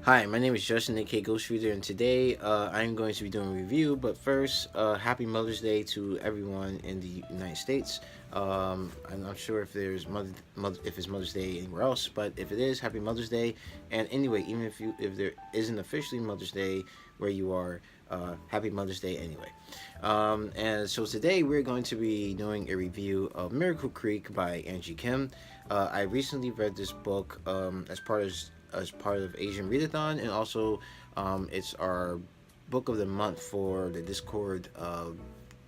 Hi, my name is Justin, aka Ghost Reader, and today I'm going to be doing a review. But first, happy Mother's Day to everyone in the United States. I'm not sure if there's if it's Mother's Day anywhere else, but if it is, happy Mother's Day. And anyway, even if there isn't officially Mother's Day where you are, happy Mother's Day anyway. And so today we're going to be doing a review of Miracle Creek by Angie Kim. I recently read this book as part of Asian Readathon, and also it's our book of the month for the Discord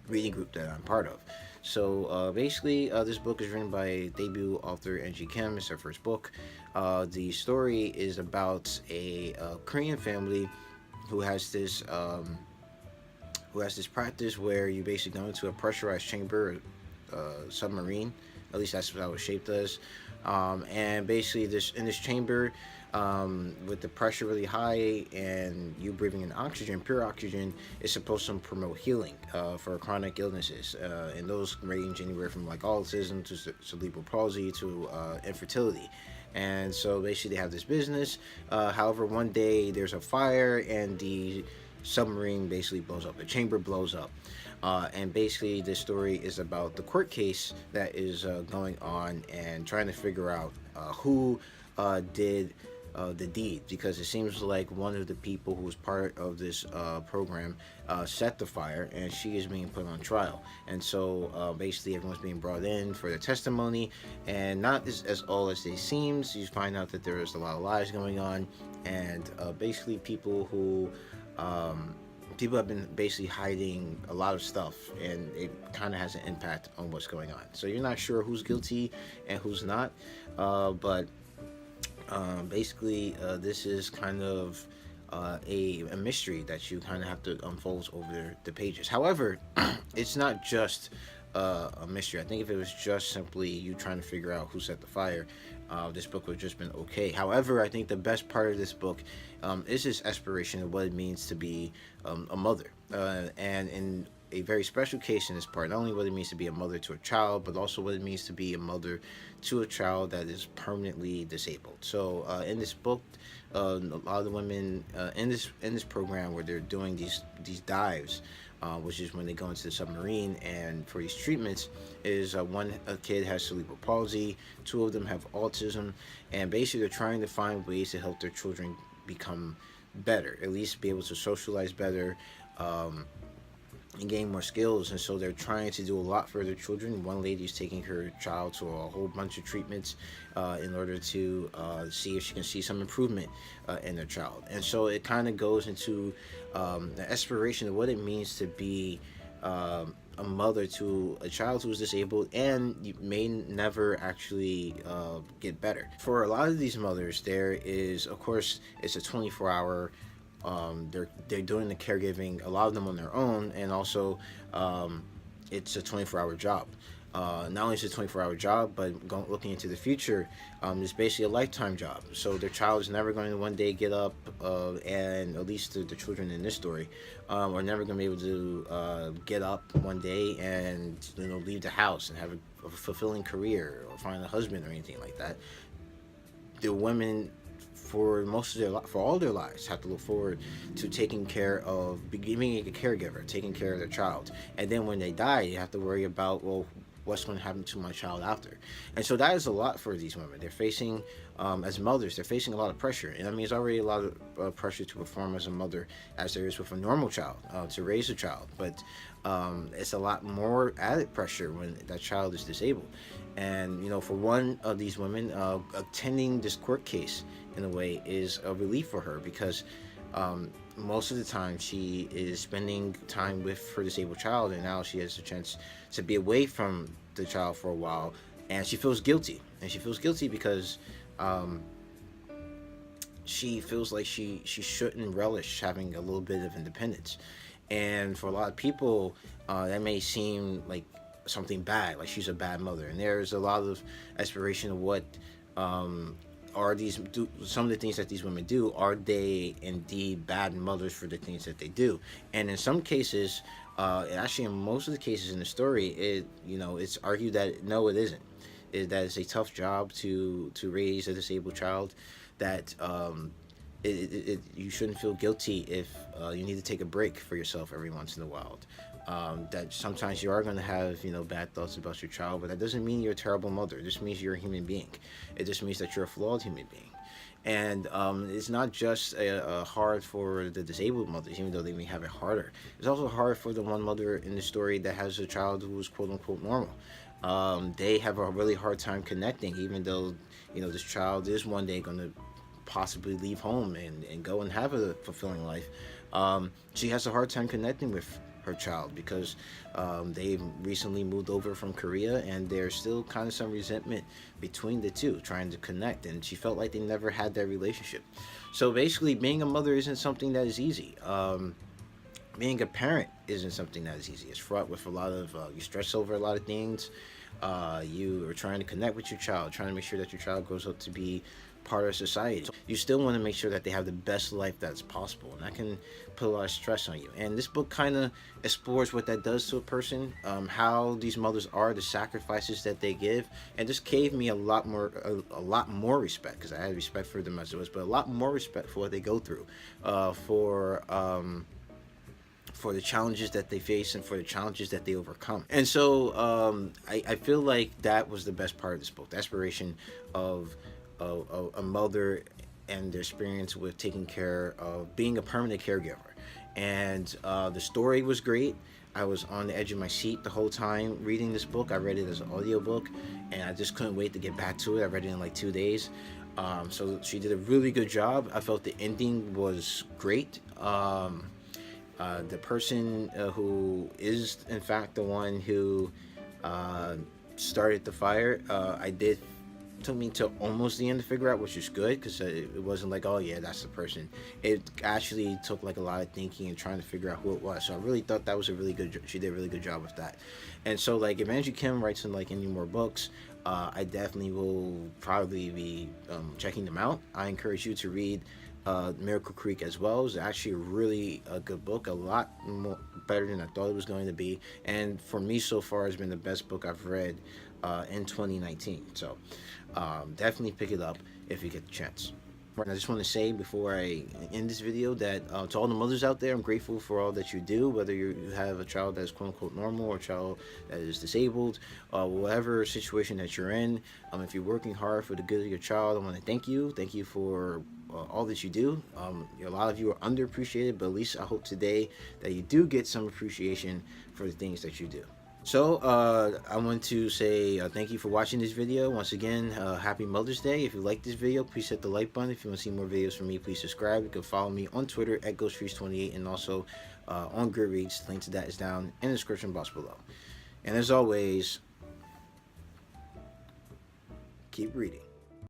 reading group that I'm part of. So basically, this book is written by debut author Angie Kim. It's her first book. The story is about a Korean family who has this practice where you basically go into a pressurized chamber, submarine. At least that's what I was shaped as. And basically, this chamber, with the pressure really high and you breathing in oxygen, pure oxygen, is supposed to promote healing for chronic illnesses. And those range anywhere from like autism to cerebral palsy to infertility. And so basically, they have this business. However, one day there's a fire and the submarine basically blows up. The chamber blows up. And basically, this story is about the court case that is going on and trying to figure out who did the deed, because it seems like one of the people who was part of this program set the fire, and she is being put on trial. And so basically, everyone's being brought in for their testimony, and not as all as they seem. So you find out that there is a lot of lies going on, and basically people have been basically hiding a lot of stuff, and it kind of has an impact on what's going on. So you're not sure who's guilty and who's not, but basically, this is kind of a mystery that you kind of have to unfold over the pages. However, it's not just a mystery. I think if it was just simply you trying to figure out who set the fire, this book would have just been okay. However, I think the best part of this book is this exploration of what it means to be a mother. And in a very special case in this part, not only what it means to be a mother to a child, but also what it means to be a mother to a child that is permanently disabled. So in this book, a lot of the women in this program where they're doing these dives, which is when they go into the submarine, and for these treatments, is a kid has cerebral palsy, two of them have autism, and basically they're trying to find ways to help their children become better, at least be able to socialize better, and gain more skills. And so they're trying to do a lot for their children. One lady is taking her child to a whole bunch of treatments in order to see if she can see some improvement in their child. And so it kind of goes into the exploration of what it means to be a mother to a child who's disabled and you may never actually get better. For a lot of these mothers, there is, of course, it's a 24-hour. They're doing the caregiving, a lot of them on their own, and also it's a 24-hour job. Not only is it a 24-hour job, but looking into the future, it's basically a lifetime job. So their child is never going to one day get up, and at least the children in this story are never going to be able to get up one day and leave the house and have a fulfilling career or find a husband or anything like that. The women, for all their lives, have to look forward to taking care of being a caregiver, taking care of their child, and then when they die, you have to worry about, well, what's going to happen to my child after. And so that is a lot for these women. They're facing, as mothers, they're facing a lot of pressure. And I mean, it's already a lot of pressure to perform as a mother as there is with a normal child, to raise a child. But it's a lot more added pressure when that child is disabled. And for one of these women, attending this court case in a way is a relief for her, because most of the time she is spending time with her disabled child, and now she has a chance to be away from the child for a while, and she feels guilty. And she feels guilty because she feels like she shouldn't relish having a little bit of independence. And for a lot of people, that may seem like something bad, like she's a bad mother. And there's a lot of exploration of what some of the things that these women do. Are they indeed bad mothers for the things that they do? And in some cases, actually in most of the cases in the story, it's argued that no, it isn't. That it's a tough job to raise a disabled child, that you shouldn't feel guilty if you need to take a break for yourself every once in a while. That sometimes you are going to have, bad thoughts about your child, but that doesn't mean you're a terrible mother. It just means you're a human being. It just means that you're a flawed human being. And it's not just hard for the disabled mothers, even though they may have it harder. It's also hard for the one mother in the story that has a child who is quote unquote normal. They have a really hard time connecting, even though this child is one day going to possibly leave home and go and have a fulfilling life. She has a hard time connecting with her child because they recently moved over from Korea, and there's still kind of some resentment between the two trying to connect, and she felt like they never had that relationship. So basically, being a mother isn't something that is easy. Being a parent isn't something that is easy. It's fraught with a lot of you stress over a lot of things. You are trying to connect with your child, trying to make sure that your child grows up to be part of society. So you still want to make sure that they have the best life that's possible, and that can put a lot of stress on you. And this book kind of explores what that does to a person, how these mothers are, the sacrifices that they give, and just gave me a lot more respect, because I had respect for them as it was, but a lot more respect for what they go through, for the challenges that they face and for the challenges that they overcome. And so I feel like that was the best part of this book, the aspiration of a mother and their experience with taking care of being a permanent caregiver. And the story was great. I was on the edge of my seat the whole time reading this book. I read it as an audiobook, and I just couldn't wait to get back to it. I read it in like 2 days. So she did a really good job. I felt the ending was great. The person who is in fact the one who started the fire, took me to almost the end to figure out, which is good, because it wasn't like, oh yeah, that's the person. It actually took like a lot of thinking and trying to figure out who it was. So I really thought that was she did a really good job with that. And so like if Angie Kim writes in like any more books, I definitely will probably be checking them out. I encourage you to read Miracle Creek as well. It's actually really a good book, a lot more better than I thought it was going to be, and for me so far has been the best book I've read in 2019. So definitely pick it up if you get the chance. And I just want to say before I end this video that to all the mothers out there, I'm grateful for all that you do, whether you have a child that is quote unquote normal or a child that is disabled, whatever situation that you're in. If you're working hard for the good of your child, I want to thank you. Thank you for all that you do. A lot of you are underappreciated, but at least I hope today that you do get some appreciation for the things that you do. So I want to say thank you for watching this video. Once again, happy Mother's Day. If you like this video, please hit the like button. If you want to see more videos from me, please subscribe. You can follow me on Twitter at GhostFreeze28, and also on Goodreads. The link to that is down in the description box below. And as always, keep reading.